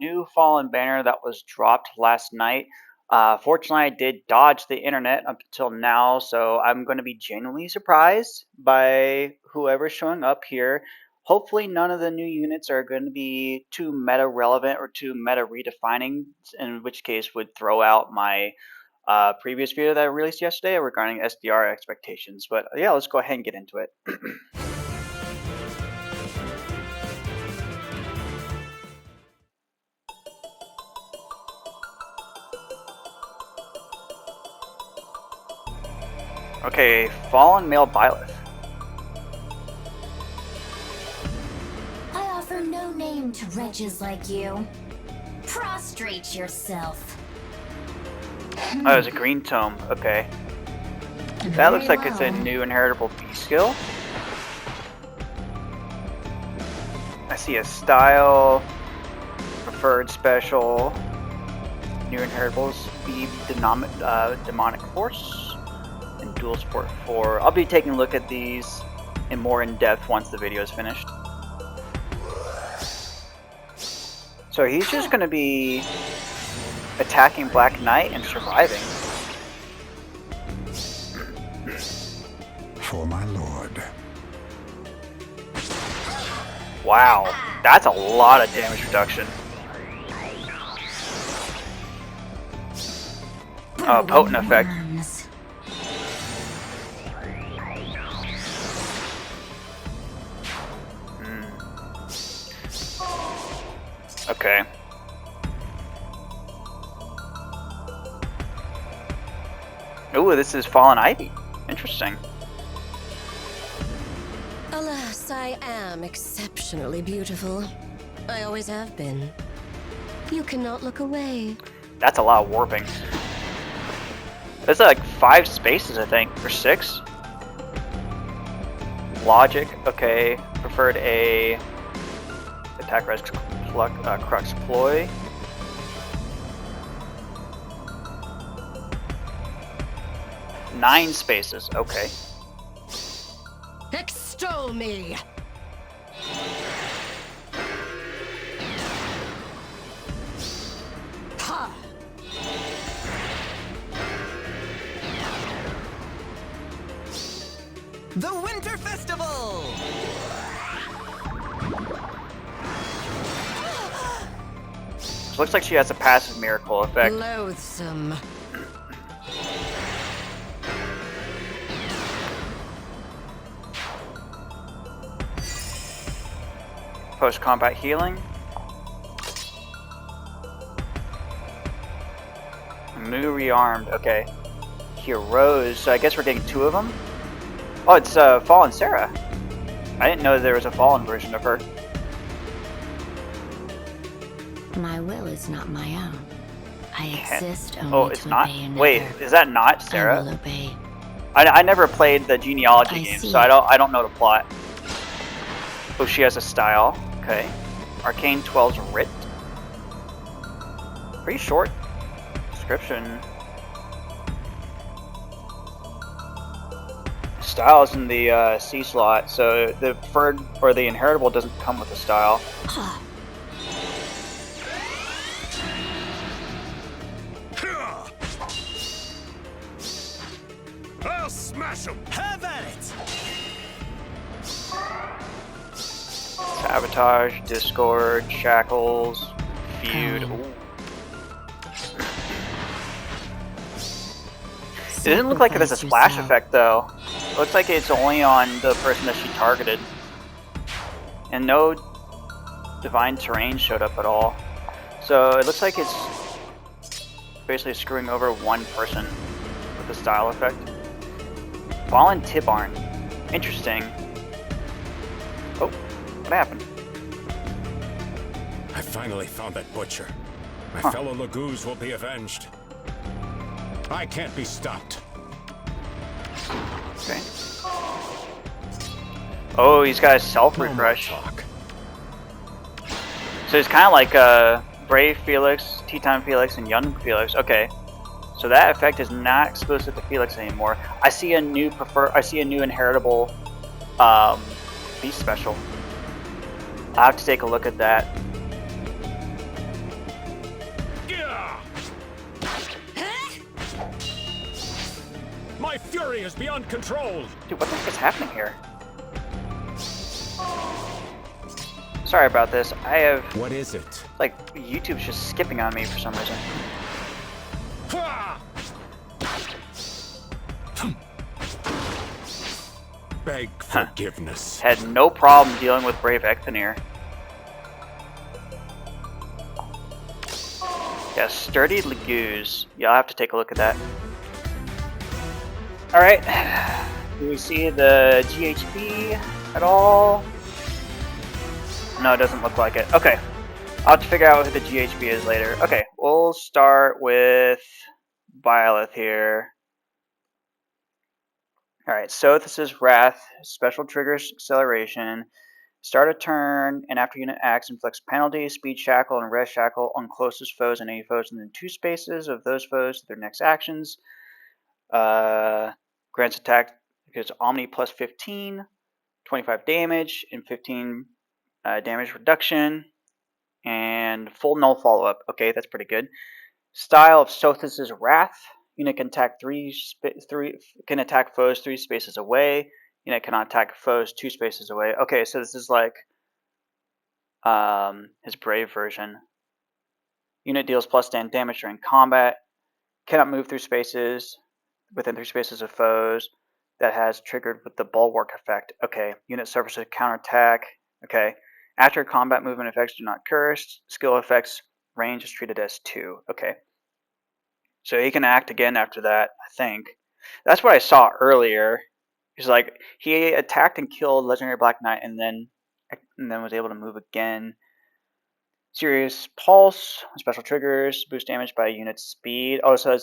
new Fallen banner that was dropped last night. Fortunately, I did dodge the internet up until now, so I'm going to be genuinely surprised by whoever's showing up here. Hopefully, none of the new units are going to be too meta relevant or too meta redefining, in which case would throw out my previous video that I released yesterday regarding SDR expectations. But yeah, let's go ahead and get into it. Okay, Fallen Male Byleth. I offer no name to wretches like you. Prostrate yourself. Oh, there's a green tome. Okay. That looks like it's a new inheritable B skill. I see a style, preferred special, new inheritables, B demonic force, and dual support 4. I'll be taking a look at these in more in depth once the video is finished. So he's just going to be attacking Black Knight and surviving. For my lord. Wow, that's a lot of damage reduction. Oh, potent effect. Okay. Ooh, this is Fallen Ivy. Interesting. Alas, I am exceptionally beautiful. I always have been. You cannot look away. That's a lot of warping. There's like 5 spaces, I think, or 6. Logic, okay. Preferred A. Attack res crux ploy. Nine spaces, okay. Extol me! Ha! The Winter Festival! Looks like she has a passive miracle effect. Loathsome. Post-combat healing. New Rearmed, okay. Heroes, so I guess we're getting 2 of them? Oh, it's Fallen Sarah. I didn't know there was a Fallen version of her. My will is not my own. I exist only Oh, it's to not? obey another. Wait, is that not I Sarah? will obey. I never played the genealogy game, see. so I don't know the plot. Oh, she has a style. Okay. Arcane 12's Writ. Pretty short description. Style is in the C slot, so the preferred or the inheritable doesn't come with a style. I'll smash him! Have at it! Sabotage, Discord, Shackles, Feud. Ooh. It doesn't look like it has a splash effect though. It looks like it's only on the person that she targeted. And no divine terrain showed up at all. So it looks like it's basically screwing over one person with the style effect. Fallen Tibarn. Interesting. Oh, what happened? I finally found that butcher. My fellow Lagoos will be avenged. I can't be stopped. Okay. Oh, he's got a self-refresh. So he's kind of like Brave Felix, Teton Felix, and Young Felix. Okay. So that effect is not exclusive to Felix anymore. I see a new inheritable beast special. I'll have to take a look at that. fury is beyond control. Dude, what the heck is happening here? Sorry about this. I have, What is it? like, YouTube's just skipping on me for some reason. Beg forgiveness. Had no problem dealing with Brave Ecthanir. Yeah, Sturdy Laguz. Yeah, I'll have to take a look at that. Alright. Do we see the GHP at all? No, it doesn't look like it. Okay. I'll have to figure out who the GHP is later. Okay, we'll start with Byleth here. Alright, so this is Wrath. Special triggers acceleration. Start a turn, and after unit acts, inflicts penalty, speed shackle, and rest shackle on closest foes and any foes within 2 spaces of those foes to their next actions. Grants attack because Omni plus 15, 25 damage, and 15 damage reduction, and full null follow-up. Okay, that's pretty good. Style of Sothis' Wrath. Unit can attack can attack foes 3 spaces away. Unit cannot attack foes 2 spaces away. Okay, so this is like his Brave version. Unit deals plus 10 damage during combat. Cannot move through spaces within 3 spaces of foes. That has triggered with the Bulwark effect. Okay, unit suffers a counterattack. Okay, after combat, movement effects do not curse. Skill effects range is treated as 2. Okay, so he can act again after that, I think. That's what I saw earlier. He's like, he attacked and killed Legendary Black Knight and then was able to move again. Serious Pulse, special triggers, boost damage by unit speed. Oh, so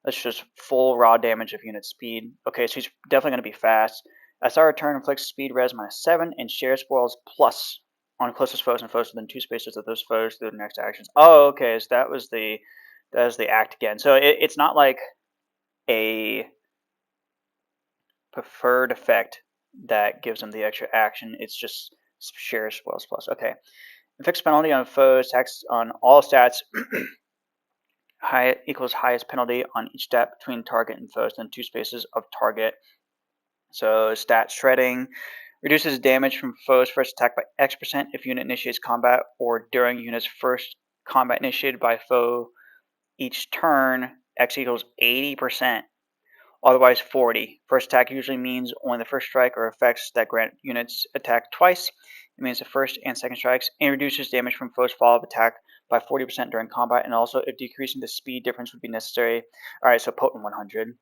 that's just full raw damage of unit speed. Okay, so he's definitely going to be fast. SR return inflicts speed res -7 and share spoils plus on closest foes and foes within 2 spaces of those foes through their next actions. Oh, okay, so that was the act again. So it's not like a preferred effect that gives them the extra action. It's just share spoils plus. Okay. Inflicts penalty on foes, attacks on all stats equals highest penalty on each stat between target and foes within 2 spaces of target. So stat shredding reduces damage from foes first attack by X% if unit initiates combat or during unit's first combat initiated by foe each turn. X equals 80%. Otherwise 40. First attack usually means only the first strike or effects that grant units attack twice. It means the first and second strikes, and reduces damage from foes follow-up attack by 40% during combat, and also if decreasing the speed difference would be necessary. Alright, so potent 100.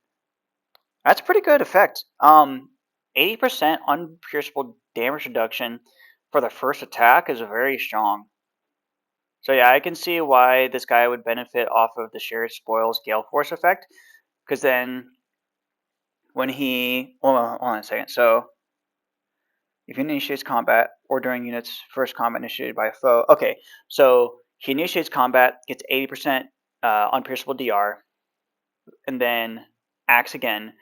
That's a pretty good effect. 80% unpierceable damage reduction for the first attack is very strong. So yeah, I can see why this guy would benefit off of the Shared Spoils Gale Force effect, because then when he, hold on a second, so if he initiates combat or during unit's first combat initiated by a foe, okay, so he initiates combat, gets 80% unpierceable DR, and then acts again,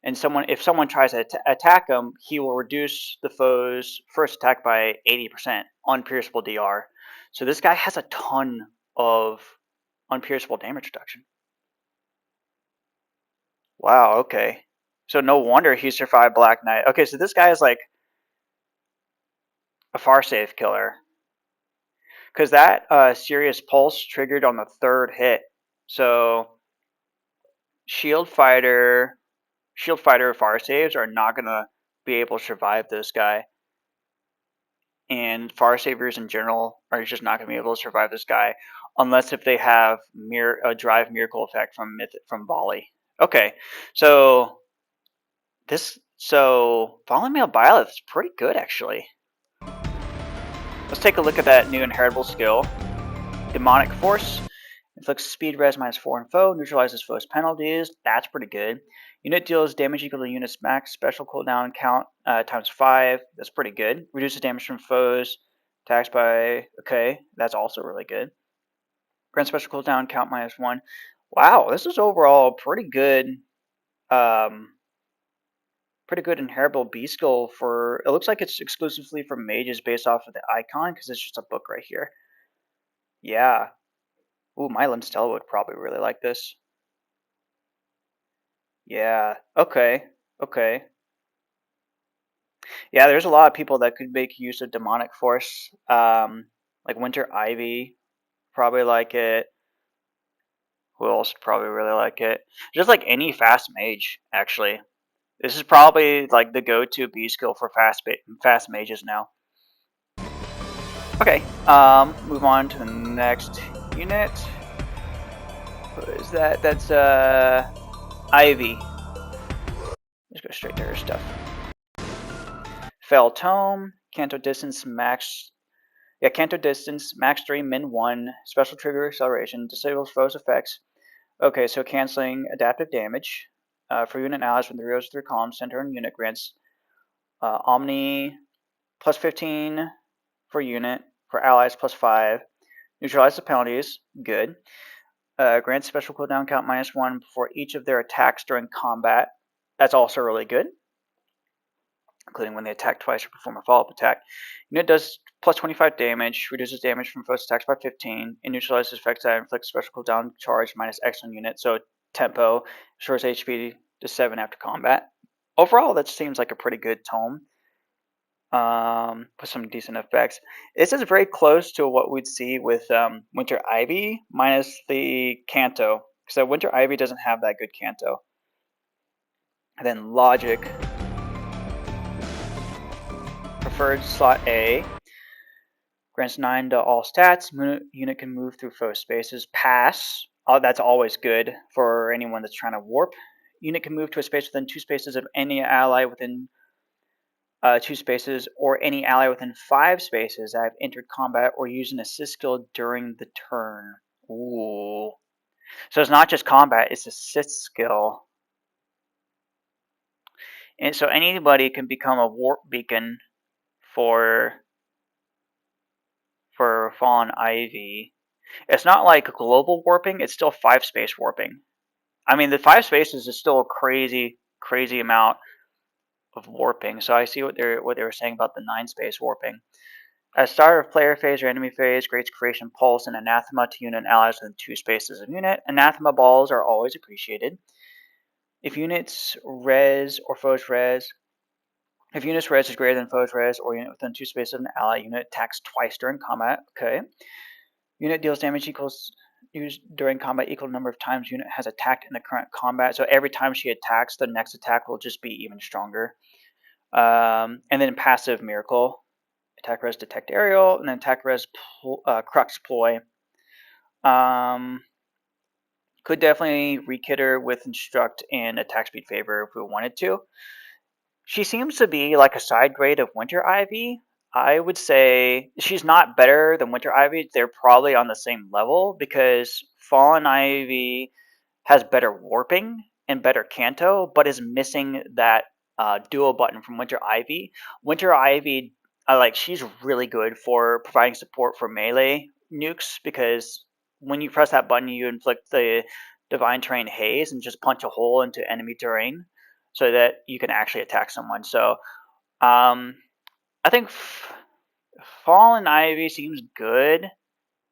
and if someone tries to attack him, he will reduce the foe's first attack by 80% unpierceable DR. So this guy has a ton of unpierceable damage reduction. Wow, okay. So no wonder he survived Black Knight. Okay, so this guy is like a far safe killer. Because that Serious Pulse triggered on the 3rd hit. So Shield Fighter fire saves are not going to be able to survive this guy. And fire savers in general are just not going to be able to survive this guy. Unless if they have a Drive Miracle effect from Volley. Okay, so Fallen Male Byleth is pretty good actually. Let's take a look at that new inheritable skill. Demonic Force. Inflicts speed res -4 on foe. Neutralizes foe's penalties. That's pretty good. Unit deals damage equal to unit's max special cooldown count times 5. That's pretty good. Reduces damage from foes. Attacks by... Okay, that's also really good. Grant special cooldown count -1. Wow, this is overall pretty good. Pretty good inheritable B skill for... It looks like it's exclusively for mages based off of the icon, because it's just a book right here. Yeah. Ooh, Mylan Stella would probably really like this. Yeah. Okay. Okay. Yeah, there's a lot of people that could make use of demonic force. Like Winter Ivy, probably like it. Who else probably really like it? Just like any fast mage, actually. This is probably like the go-to B skill for fast mages now. Okay, move on to the next unit. What is that? That's Ivy. Let's go straight to her stuff. Fell Tome, Canto Distance Max. Yeah, Canto Distance, Max 3, Min 1, Special Trigger Acceleration, disables foes effects. Okay, so canceling adaptive damage. For unit allies when the rows through column center and unit grants Omni plus 15 for unit, for allies plus 5. Neutralize the penalties, good. Grants special cooldown count -1 for each of their attacks during combat. That's also really good, including when they attack twice or perform a follow-up attack. Unit does plus 25 damage, reduces damage from foes attacks by 15, and neutralizes effects that inflict special cooldown charge -X on unit, so tempo, restores HP to 7 after combat. Overall, that seems like a pretty good tome. With some decent effects. This is very close to what we'd see with Winter Ivy minus the Canto. So Winter Ivy doesn't have that good Canto. And then Logic. Preferred slot A. Grants 9 to all stats. Unit can move through foe spaces. Pass. That's always good for anyone that's trying to warp. Unit can move to a space within 2 spaces of any ally within 2 spaces, or any ally within 5 spaces that have entered combat or used an assist skill during the turn. Ooh. So it's not just combat, it's assist skill. And so anybody can become a warp beacon for Fallen Ivy. It's not like global warping, it's still 5 space warping. I mean, the 5 spaces is still a crazy amount of warping. So I see what they were saying about the 9 space warping. At the start of player phase or enemy phase, grants Creation Pulse and Anathema to unit allies within 2 spaces of unit. Anathema balls are always appreciated. If units res or foes res, if units res is greater than foes res or unit within 2 spaces of an ally, unit attacks twice during combat. Okay. Unit deals damage equals used during combat equal number of times unit has attacked in the current combat. So every time she attacks, the next attack will just be even stronger. And then passive Miracle. Attack res detect aerial, and then attack res crux ploy. Could definitely rekit her with instruct and attack speed favor if we wanted to. She seems to be like a side grade of Winter Ivy. I would say she's not better than Winter Ivy. They're probably on the same level because Fallen Ivy has better warping and better Canto, but is missing that duo button from Winter Ivy. Winter Ivy, she's really good for providing support for melee nukes because when you press that button, you inflict the Divine Terrain Haze and just punch a hole into enemy terrain so that you can actually attack someone. So I think Fallen Ivy seems good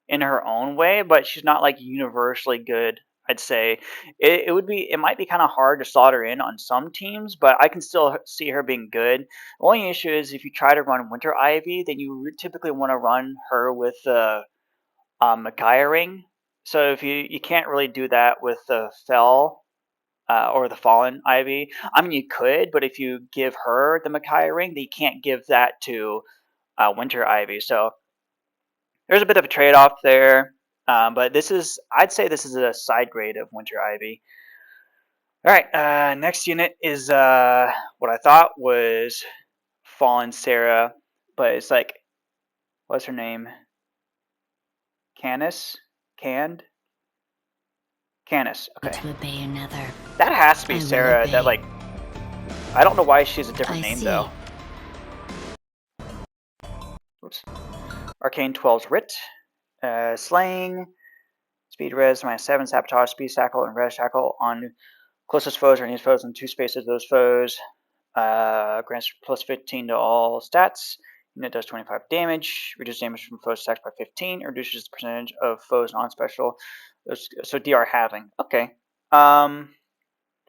in her own way, but she's not like universally good. I'd say it might be kind of hard to slot her in on some teams, but I can still see her being good. The only issue is if you try to run Winter Ivy, then you typically want to run her with the Micaiah ring. So if you can't really do that with the Fell or the Fallen Ivy. I mean, you could, but if you give her the Micaiah ring, then you can't give that to Winter Ivy. So there's a bit of a trade-off there, but I'd say this is a side grade of Winter Ivy. All right, next unit is what I thought was Fallen Sarah, but it's like, what's her name? Canis? Canned? Canis, okay. To obey another. That has to be Sarah, that like, I don't know why she has a different name see. though. Oops. Arcane 12's Writ. Slaying. Speed res -7, sabotage, speed shackle, and res shackle on closest foes or any foes in 2 spaces of those foes. Grants plus 15 to all stats. Unit does 25 damage. Reduces damage from foes attacks by 15. Reduces the percentage of foes non-special. So DR halving. Okay.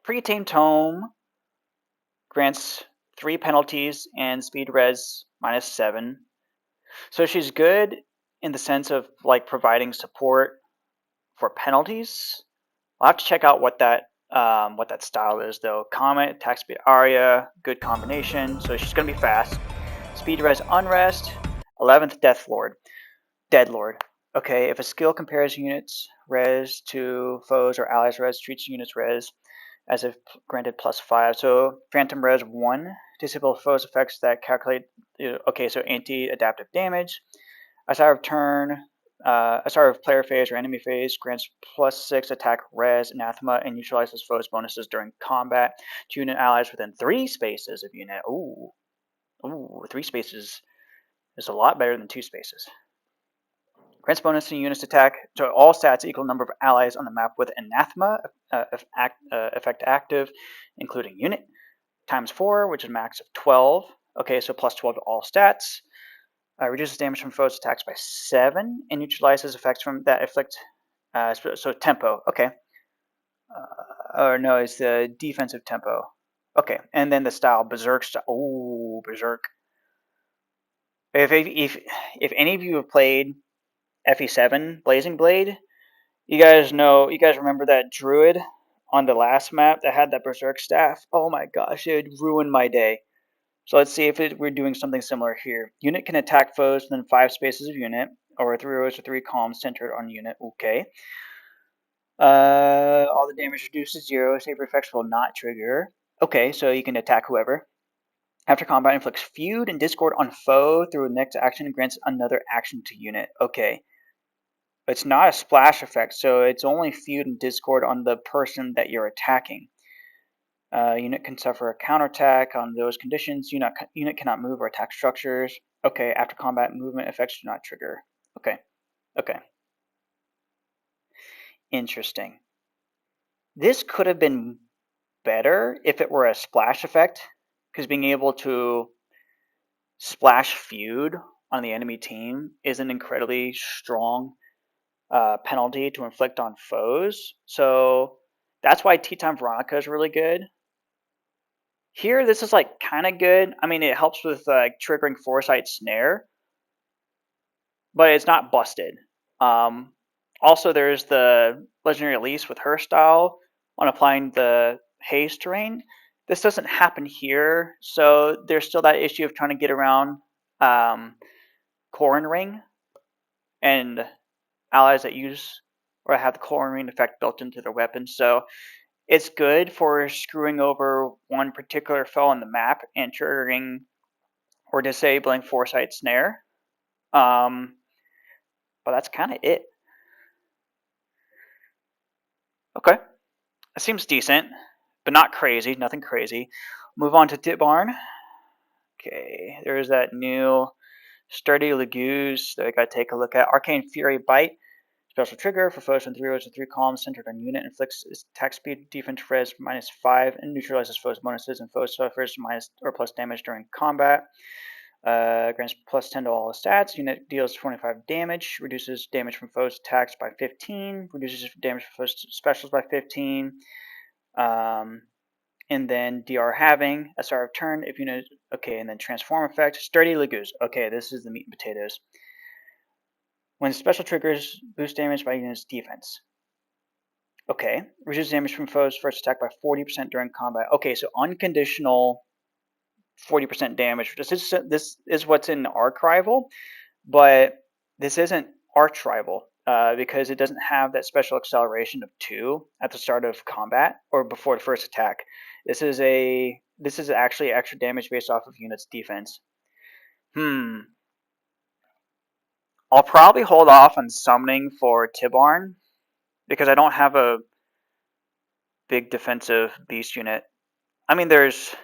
Pre-tamed Tome grants 3 penalties and speed res -7. So she's good in the sense of like providing support for penalties. I'll have to check out what that style is though. Comet, attack speed Arya, good combination. So she's gonna be fast. Speed res unrest, 11th Death Lord. Dead Lord. Okay, if a skill compares units res to foes or allies res, treats units res as if granted +5. So Phantom res 1, disable foes effects that calculate. Okay, so anti-adaptive damage. A start of player phase or enemy phase grants +6 attack res anathema and neutralizes foes bonuses during combat to unit allies within 3 spaces of unit. Ooh, 3 spaces is a lot better than 2 spaces. Grants bonus to units attack to all stats equal number of allies on the map with anathema effect active, including unit, ×4, which is max of 12. Okay, so +12 to all stats. Reduces damage from foes' attacks by 7 and neutralizes effects from that inflict. So tempo. Okay. Or no, it's the defensive tempo. Okay, and then the style Berserk style. Oh, Berserk. If any of you have played FE7 Blazing Blade, you guys remember that druid on the last map that had that Berserk staff? Oh my gosh, it ruined my day. So let's see if we're doing something similar here. Unit can attack foes within 5 spaces of unit, or 3 rows or 3 columns centered on unit. Okay. All the damage reduced to 0. Save effects will not trigger. Okay, so you can attack whoever. After combat, inflicts feud and discord on foe through a next action and grants another action to unit. Okay. It's not a splash effect, so it's only feud and discord on the person that you're attacking. Unit can suffer a counterattack on those conditions. Unit cannot move or attack structures. Okay, after combat, movement effects do not trigger. Okay. Interesting. This could have been better if it were a splash effect, because being able to splash feud on the enemy team is an incredibly strong penalty to inflict on foes. So that's why Tea Time Veronica is really good. Here, this is like kind of good. I mean, it helps with triggering Foresight Snare, but it's not busted. Also, there's the Legendary Elise with her style on applying the haze terrain. This doesn't happen here, so there's still that issue of trying to get around Corrin Ring and allies that use or have the Corrin Ring effect built into their weapons. So it's good for screwing over one particular foe on the map and triggering or disabling Foresight Snare. But that's kind of it. Okay. It seems decent, but not crazy. Nothing crazy. Move on to Tibarn. Okay, there's that new Sturdy Lagoose that I gotta take a look at. Arcane Fury Bite. Special trigger for foes in 3 rows or 3 columns centered on unit. Inflicts attack speed, defense res -5, and neutralizes foes' bonuses, and foes suffers minus or plus damage during combat. Grants +10 to all stats. Unit deals 25 damage. Reduces damage from foes' attacks by 15. Reduces damage from foes' specials by 15. And then DR having a start of turn if unit. Okay, and then transform effect. Sturdy Lagoose. Okay, this is the meat and potatoes. When special triggers, boost damage by unit's defense. Okay, reduces damage from foes' first attack by 40% during combat. Okay, so unconditional 40% damage. This is what's in Archrival, but this isn't Archrival because it doesn't have that special acceleration of 2 at the start of combat or before the first attack. This is actually extra damage based off of unit's defense. I'll probably hold off on summoning for Tibarn because I don't have a big defensive beast unit. I mean, there's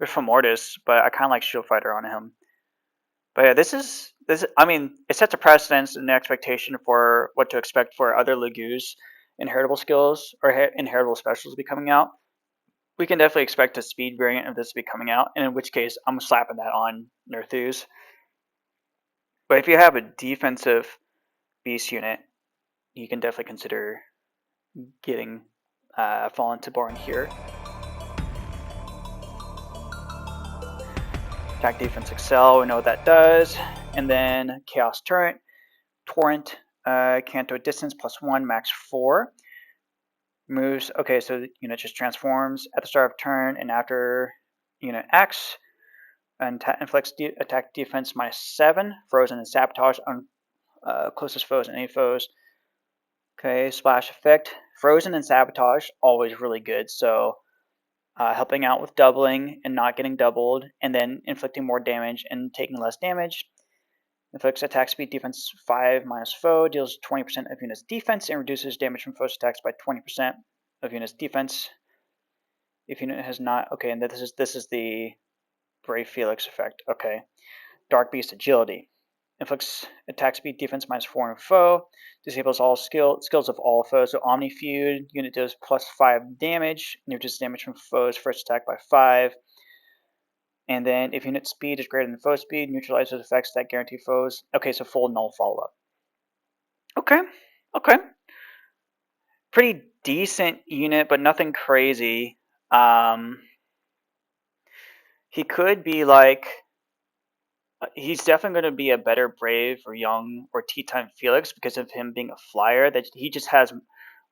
Femortis, but I kind of like Shield Fighter on him. But yeah, this. I mean, it sets a precedence and an expectation for what to expect for other Lagoos inheritable skills or inheritable specials to be coming out. We can definitely expect a speed variant of this to be coming out, and in which case I'm slapping that on Nerthus. But if you have a defensive beast unit, you can definitely consider getting Fallen Tibarn here. Attack, defense, excel. We know what that does. And then Chaos Torrent, Canto distance +1, max 4. Moves. Okay, so the unit just transforms at the start of turn and after unit acts. And inflicts attack defense -7. Frozen and sabotage on closest foes and any foes. Okay, splash effect. Frozen and sabotage, always really good. So helping out with doubling and not getting doubled, and then inflicting more damage and taking less damage. Inflicts attack speed defense 5 minus foe, deals 20% of unit's defense, and reduces damage from foe's attacks by 20% of unit's defense. If unit has not, okay, and this is the Brave Felix effect. Okay, Dark Beast agility. Inflicts attack speed defense -4 on foe. Disables all skills of all foes. So Omni Feud unit does +5 damage. Reduces damage from foes first attack by 5. And then if unit speed is greater than foe speed, neutralizes effects that guarantee foes. Okay, so full null follow up. Okay. Pretty decent unit, but nothing crazy. He could be like. He's definitely going to be a better Brave or Young or T-Time Felix because of him being a flyer. That he just has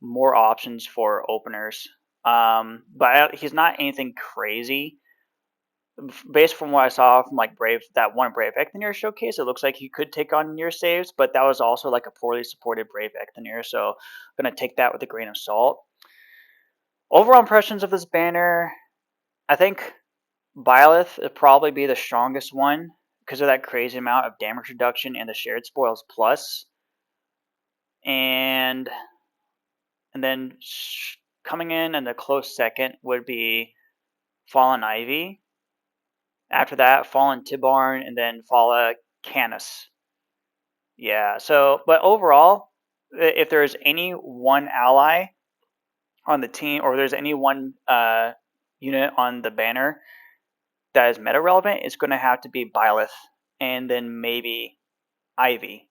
more options for openers. But he's not anything crazy. Based from what I saw from like that one Brave Ecthenir showcase, it looks like he could take on near saves, but that was also like a poorly supported Brave Ecthenir, so I'm going to take that with a grain of salt. Overall impressions of this banner, I think Byleth would probably be the strongest one, because of that crazy amount of damage reduction and the shared spoils plus. And then coming in and a close second would be Fallen Ivy. After that, Fallen Tibarn, and then Fire Canis. Yeah, so, but overall, if there's any one ally on the team, or there's any one unit on the banner that is meta relevant, it's going to have to be Byleth, and then maybe Ivy.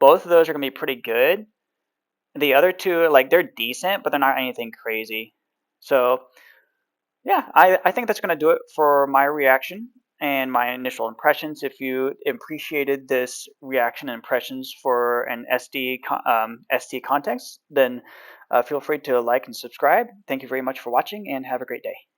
Both of those are going to be pretty good. The other two, like, they're decent, but they're not anything crazy. So, yeah, I think that's going to do it for my reaction and my initial impressions. If you appreciated this reaction and impressions for an SD context, then feel free to like and subscribe. Thank you very much for watching, and have a great day.